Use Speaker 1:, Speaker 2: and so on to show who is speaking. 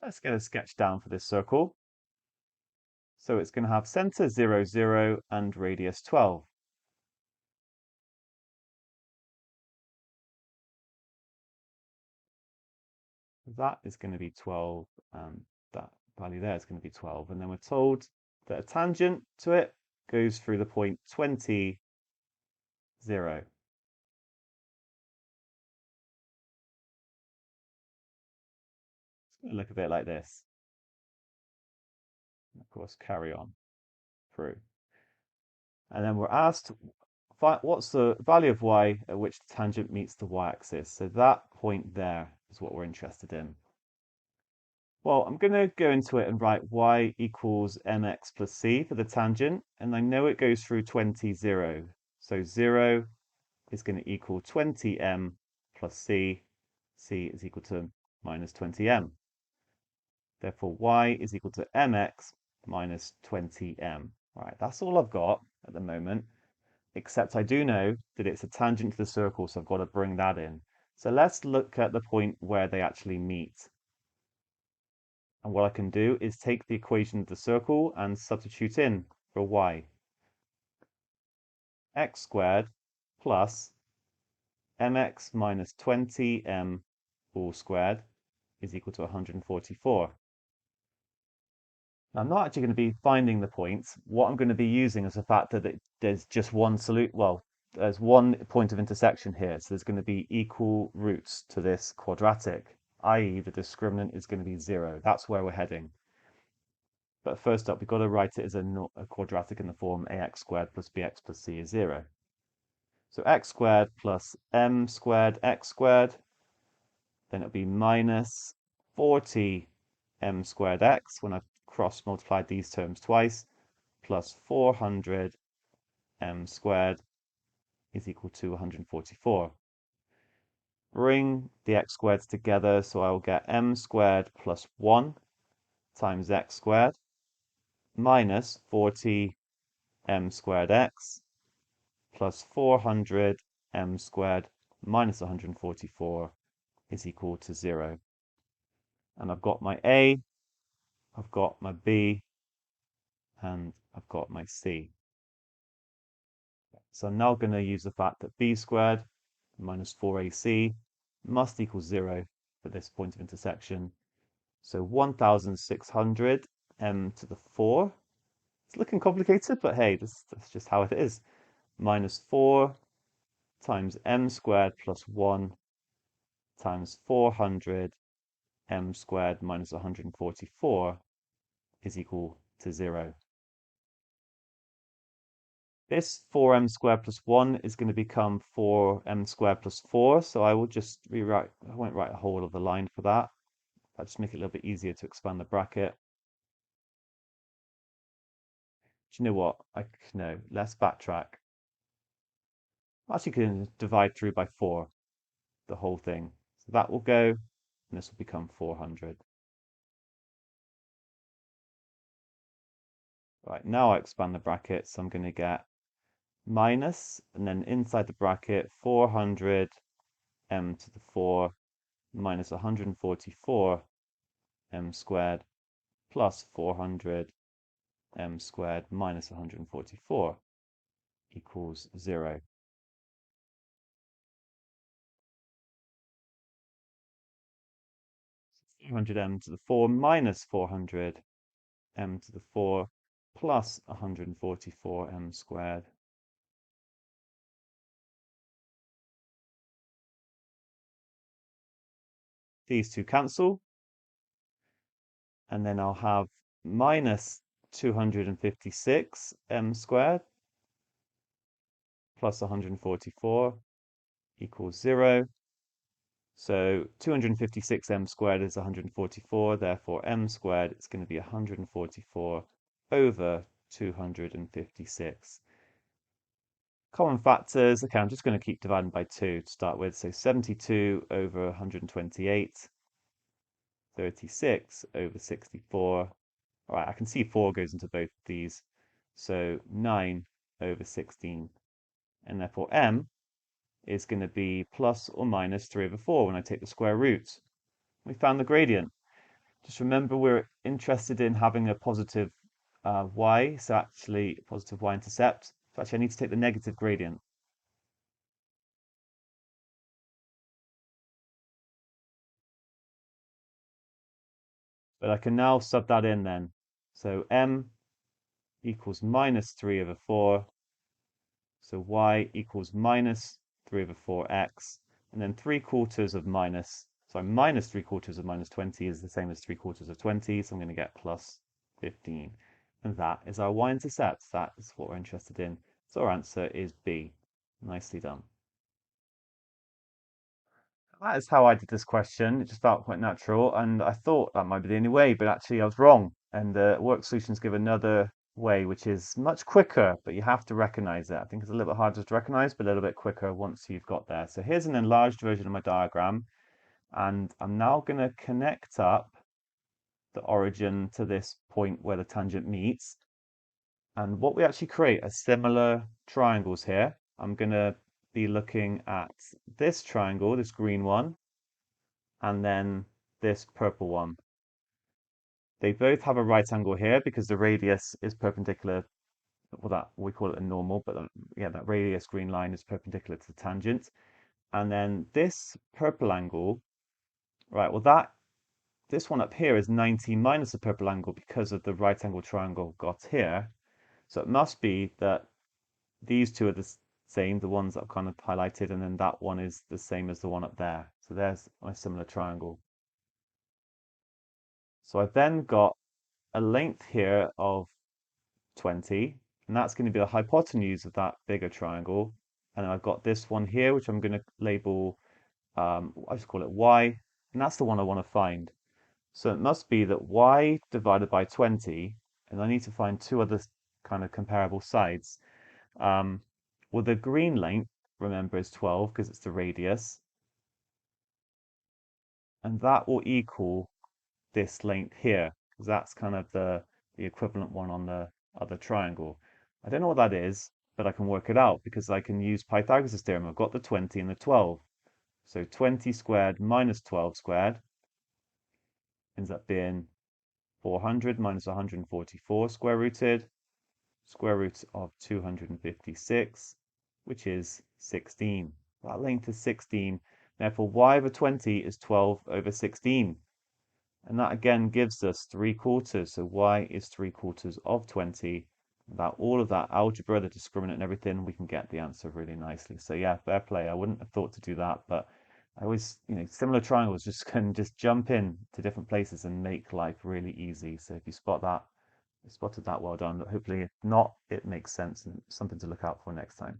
Speaker 1: Let's get a sketch down for this circle. So it's going to have center 0, 0 and radius 12. That is going to be 12, and that value there is going to be 12. And then we're told that a tangent to it goes through the point 20, 0. It's going to look a bit like this. And of course, carry on through. And then we're asked, what's the value of y at which the tangent meets the y-axis? So that point there is what we're interested in. Well, I'm going to go into it and write y equals mx plus c for the tangent, and I know it goes through 20, 0. So 0 is going to equal 20m plus c. C is equal to minus 20m. Therefore, y is equal to mx minus 20m. All right, that's all I've got at the moment, except I do know that it's a tangent to the circle, so I've got to bring that in. So let's look at the point where they actually meet. And what I can do is take the equation of the circle and substitute in for y. X squared plus mx minus 20m all squared is equal to 144. Now, I'm not actually going to be finding the points. What I'm going to be using is the fact that there's just one solution. Well, there's one point of intersection here. So there's going to be equal roots to this quadratic, i.e. the discriminant is going to be 0. That's where we're heading. But first up, we've got to write it as a quadratic in the form ax squared plus bx plus c is 0. So x squared plus m squared x squared, then it'll be minus 40 m squared x when I've cross multiplied these terms twice, plus 400 m squared is equal to 144. Bring the x squareds together, so I will get m squared plus 1 times x squared minus 40 m squared x plus 400 m squared minus 144 is equal to 0. And I've got my a, I've got my b, and I've got my c. So I'm now going to use the fact that b squared minus 4ac must equal 0 for this point of intersection. So 1600 m to the 4. It's looking complicated, but hey, that's just how it is. Minus 4 times m squared plus 1 times 400 m squared minus 144 is equal to 0. This 4m squared plus 1 is going to become 4m squared plus 4, so I will just rewrite, I won't write a whole other line for that. I'll just make it a little bit easier to expand the bracket. Do you know what? No, let's backtrack. I'm actually going to divide through by 4, the whole thing. So that will go, and this will become 400. Right, now I expand the bracket, so I'm going to get minus, and then inside the bracket, 400 m to the 4 minus 144 m squared plus 400 m squared minus 144 equals 0. 400 m to the 4 minus 400 m to the 4 plus 144 m squared. These two cancel, and then I'll have minus 256 m squared plus 144 equals 0. So 256 m squared is 144, therefore m squared is going to be 144 over 256. Common factors, okay, I'm just going to keep dividing by 2 to start with. So 72 over 128, 36 over 64. All right, I can see 4 goes into both of these. So 9 over 16. And therefore m is going to be plus or minus 3 over 4 when I take the square root. We found the gradient. Just remember we're interested in having a positive y, so actually positive y-intercept. So actually I need to take the negative gradient. But I can now sub that in then. So m equals minus 3 over 4. So y equals minus 3 over 4x. And then 3 quarters of minus, sorry, minus 3 quarters of minus 20 is the same as 3 quarters of 20. So I'm going to get plus 15. And that is our y-intercept. That is what we're interested in. So our answer is B. Nicely done. That is how I did this question. It just felt quite natural, and I thought that might be the only way, but actually I was wrong. And the work solutions give another way, which is much quicker, but you have to recognize it. I think it's a little bit harder to recognize, but a little bit quicker once you've got there. So here's an enlarged version of my diagram, and I'm now going to connect up the origin to this point where the tangent meets. And what we actually create are similar triangles here. I'm going to be looking at this triangle, this green one, and then this purple one. They both have a right angle here because the radius is perpendicular. Well, that we call it a normal, but yeah, that radius green line is perpendicular to the tangent. And then this purple angle, right, well, this one up here is 90 minus the purple angle because of the right angle triangle got here. So it must be that these two are the same, the ones that I've kind of highlighted, and then that one is the same as the one up there. So there's my similar triangle. So I've then got a length here of 20, and that's going to be the hypotenuse of that bigger triangle. And I've got this one here, which I'm going to label, I just call it y, and that's the one I want to find. So it must be that y divided by 20, and I need to find two other kind of comparable sides. Well, the green length, remember, is 12 because it's the radius, and that will equal this length here, because that's kind of the equivalent one on the other triangle. I don't know what that is, but I can work it out because I can use Pythagoras' theorem. I've got the 20 and the 12. So 20 squared minus 12 squared ends up being 400 minus 144 square rooted, square root of 256, which is 16. That length is 16. Therefore, y over 20 is 12 over 16. And that again gives us 3 quarters. So y is 3 quarters of 20. Without all of that algebra, the discriminant and everything, we can get the answer really nicely. So yeah, fair play. I wouldn't have thought to do that, but I always, similar triangles just can just jump in to different places and make life really easy. So if you spotted that, well done. Hopefully, if not, it makes sense and something to look out for next time.